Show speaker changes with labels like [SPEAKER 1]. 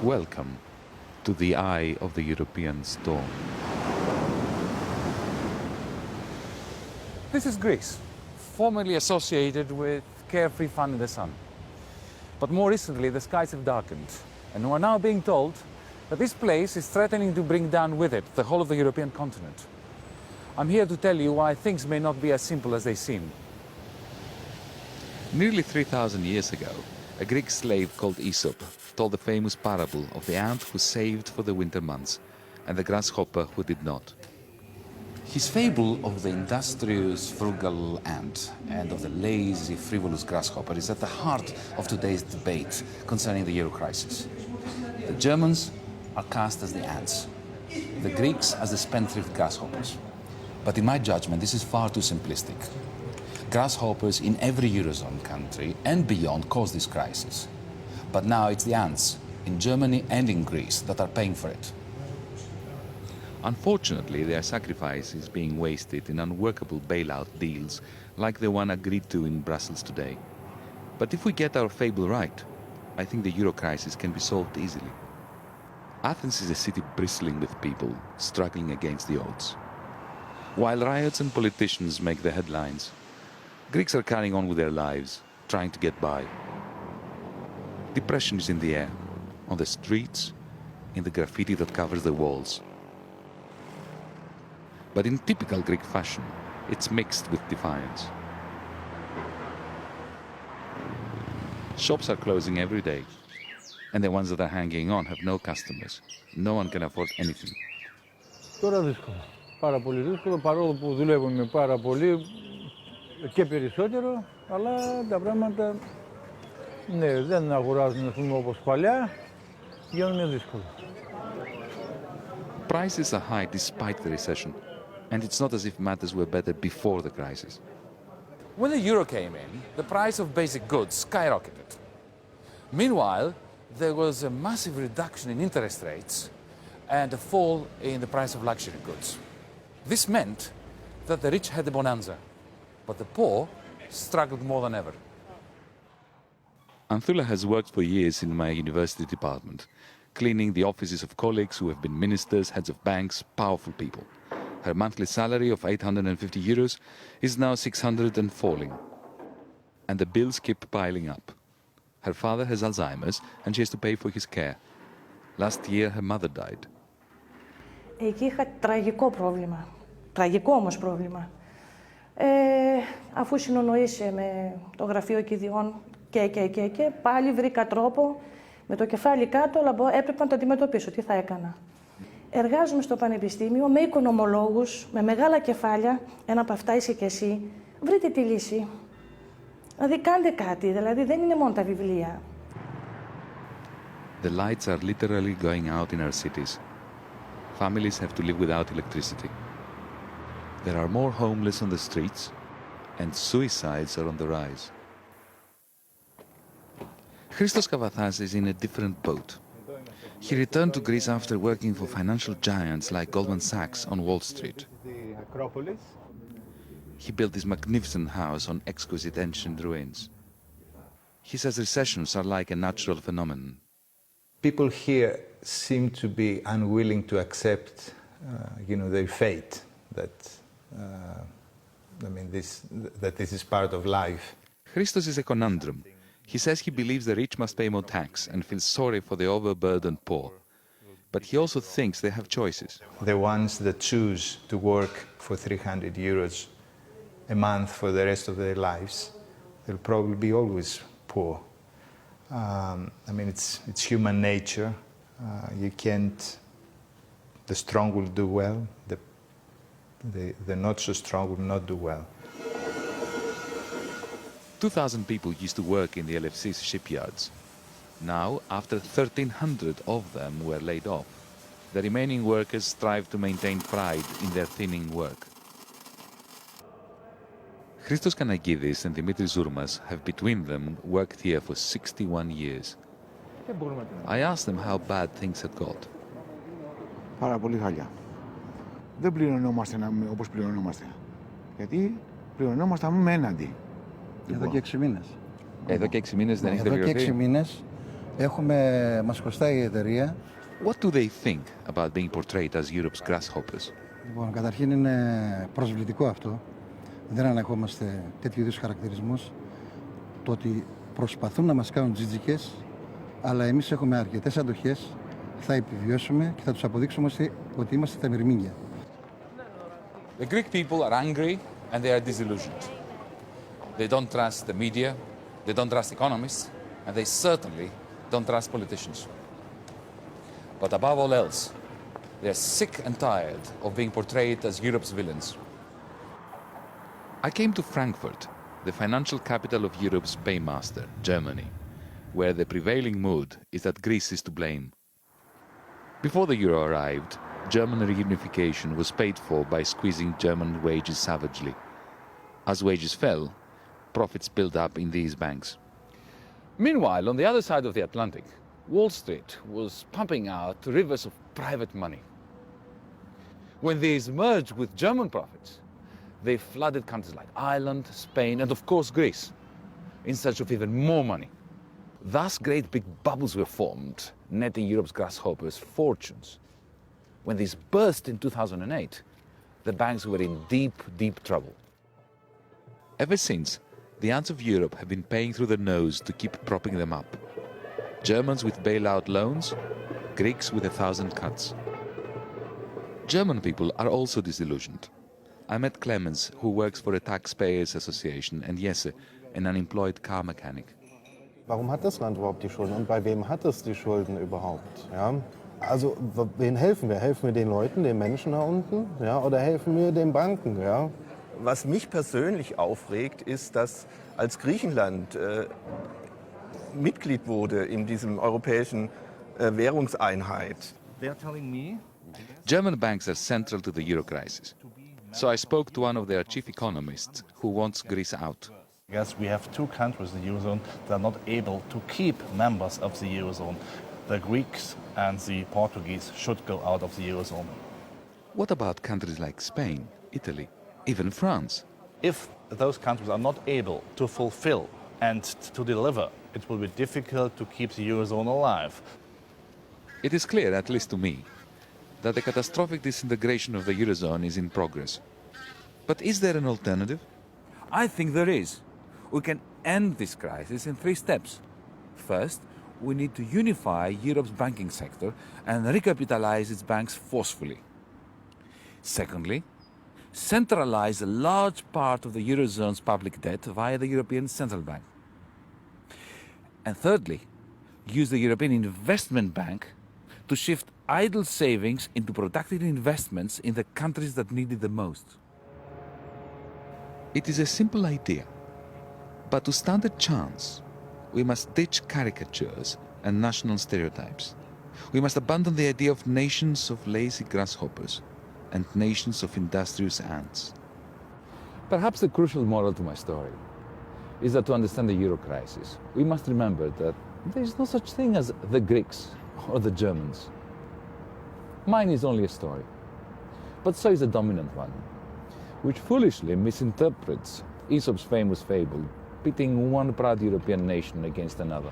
[SPEAKER 1] Welcome to the eye of the European storm.
[SPEAKER 2] This is Greece, formerly associated with carefree fun in the sun. But more recently, the skies have darkened, and we're now being told that this place is threatening to bring down with it the whole of the European continent. I'm here to tell you why things may not be as simple as they seem.
[SPEAKER 1] Nearly 3,000 years ago, a Greek slave called Aesop told the famous parable of the ant who saved for the winter months and the grasshopper who did not.
[SPEAKER 3] His fable of the industrious, frugal ant and of the lazy, frivolous grasshopper is at the heart of today's debate concerning the euro crisis. The Germans are cast as the ants, the Greeks as the spendthrift grasshoppers. But in my judgment, this is far too simplistic. Grasshoppers in every Eurozone country and beyond cause this crisis. But now it's the ants in Germany and in Greece that are paying for it.
[SPEAKER 1] Unfortunately, their sacrifice is being wasted in unworkable bailout deals like the one agreed to in Brussels today. But if we get our fable right, I think the euro crisis can be solved easily. Athens is a city bristling with people struggling against the odds. While riots and politicians make the headlines, Greeks are carrying on with their lives, trying to get by. Depression is in the air, on the streets, in the graffiti that covers the walls. But in typical Greek fashion, it's mixed with defiance. Shops are closing every day, and the ones that are hanging on have no customers. No one can afford anything.
[SPEAKER 4] Τώρα δύσκολο. Πάρα πολύ δύσκολο, παρόλο που δουλεύουμε πάρα πολύ και περισσότερο, αλλά τα πράγματα ναι, δεν αγοράζουν όπως παλιά, γίνουν δύσκολα.
[SPEAKER 1] Prices are high despite the recession, and it's not as if matters were better before the crisis.
[SPEAKER 2] When the euro came in, the price of basic goods skyrocketed. Meanwhile, there was a massive reduction in interest rates and a fall in the price of luxury goods. This meant that the rich had a bonanza, but the poor struggled more than ever.
[SPEAKER 1] Anthula has worked for years in my university department, cleaning the offices of colleagues who have been ministers, heads of banks, powerful people. Her monthly salary of 850 euros is now 600 and falling. And the bills keep piling up. Her father has Alzheimer's and she has to pay for his care. Last year her mother died.
[SPEAKER 5] Εκεί είχα τραγικό πρόβλημα. Τραγικό όμως πρόβλημα. Αφού συνονοήσε με το γραφείο κηδιών και πάλι βρήκα τρόπο με το κεφάλι κάτω, αλλά έπρεπε να το αντιμετωπίσω. Τι θα έκανα. Εργάζομαι στο πανεπιστήμιο με οικονομολόγους, με μεγάλα κεφάλια, ένα από αυτά είσαι και εσύ. Βρείτε τη λύση. Δηλαδή κάντε κάτι, δηλαδή δεν είναι μόνο τα βιβλία.
[SPEAKER 1] The lights are literally going out in our cities. Families have to live without electricity. There are more homeless on the streets and suicides are on the rise. Christos Kavathas is in a different boat. He returned to Greece after working for financial giants like Goldman Sachs on Wall Street. He built this magnificent house on exquisite ancient ruins. He says recessions are like a natural phenomenon.
[SPEAKER 6] People here seem to be unwilling to accept, their fate. That this is part of life.
[SPEAKER 1] Christos is a conundrum. He says he believes the rich must pay more tax and feels sorry for the overburdened poor. But he also thinks they have choices.
[SPEAKER 6] The ones that choose to work for 300 euros a month for the rest of their lives, they'll probably be always poor. It's human nature. The strong will do well, the not so strong will not do well.
[SPEAKER 1] 2,000 people used to work in the LFC's shipyards. Now, after 1,300 of them were laid off, the remaining workers strive to maintain pride in their thinning work. Christos Kanagidis and Dimitris Zourmas have between them worked here for 61 years. I asked them how bad things had got.
[SPEAKER 7] Πάρα πολύ χαλιά. Δεν πληρωνόμαστε όπως πληρωνόμαστε. Γιατί πληρωνόμαστε με έναντι.
[SPEAKER 8] Εδώ και 6 μήνες.
[SPEAKER 1] Εδώ και 6 μήνες δεν έχετε πληρωθεί.
[SPEAKER 8] Εδώ και 6 μήνες Μας χρωστάει η εταιρεία.
[SPEAKER 1] What do they think about being portrayed as Europe's grasshoppers?
[SPEAKER 8] Λοιπόν, καταρχήν είναι προσβλητικό αυτό. Δεν ανεχόμαστε τέτοιου είδους χαρακτηρισμούς. Το ότι προσπαθούν να μας κάνουν τζιτζικές, αλλά εμείς έχουμε αρκετές αντοχές, θα επιβιώσουμε και θα τους αποδείξουμε ότι είμαστε τα μυρμήγκια.
[SPEAKER 2] The Greek people are angry and they are disillusioned. They don't trust the media, they don't trust economists, and they certainly don't trust politicians. But above all else, they are sick and tired of being portrayed as Europe's villains.
[SPEAKER 1] I came to Frankfurt, the financial capital of Europe's paymaster, Germany, where the prevailing mood is that Greece is to blame. Before the euro arrived, German reunification was paid for by squeezing German wages savagely. As wages fell, profits built up in these banks.
[SPEAKER 2] Meanwhile, on the other side of the Atlantic, Wall Street was pumping out rivers of private money. When these merged with German profits, they flooded countries like Ireland, Spain, and of course Greece, in search of even more money. Thus, great big bubbles were formed, netting Europe's grasshoppers fortunes. When these burst in 2008, the banks were in deep, deep trouble.
[SPEAKER 1] Ever since, the ants of Europe have been paying through the nose to keep propping them up. Germans with bailout loans, Greeks with 1,000 cuts. German people are also disillusioned. I met Clemens, who works for a taxpayers association, and Jesse, an unemployed car mechanic.
[SPEAKER 9] Warum hat das Land überhaupt die Schulden und bei wem hat es die Schulden überhaupt? Ja? Also wen helfen wir? Helfen wir den Leuten, den Menschen da unten, ja? Oder helfen wir den Banken? Ja?
[SPEAKER 10] Was mich persönlich aufregt, ist, dass als Griechenland Mitglied wurde in diesem europäischen Währungseinheit.
[SPEAKER 1] German banks are central to the euro crisis. So I spoke to one of their chief economists who wants Greece out.
[SPEAKER 11] Yes, we have two countries in the Eurozone that are not able to keep members of the Eurozone. The Greeks and the Portuguese should go out of the Eurozone.
[SPEAKER 1] What about countries like Spain, Italy, even France?
[SPEAKER 11] If those countries are not able to fulfill and to deliver, it will be difficult to keep the Eurozone alive.
[SPEAKER 1] It is clear, at least to me, that the catastrophic disintegration of the Eurozone is in progress. But is there an alternative?
[SPEAKER 2] I think there is. We can end this crisis in 3 steps. First, we need to unify Europe's banking sector and recapitalize its banks forcefully. Secondly, centralize a large part of the Eurozone's public debt via the European Central Bank. And thirdly, use the European Investment Bank to shift idle savings into productive investments in the countries that need it the most.
[SPEAKER 1] It is a simple idea, but to stand a chance, we must ditch caricatures and national stereotypes. We must abandon the idea of nations of lazy grasshoppers and nations of industrious ants.
[SPEAKER 2] Perhaps the crucial moral to my story is that to understand the euro crisis, we must remember that there is no such thing as the Greeks or the Germans. Mine is only a story, but so is a dominant one, which foolishly misinterprets Aesop's famous fable, pitting one proud European nation against another.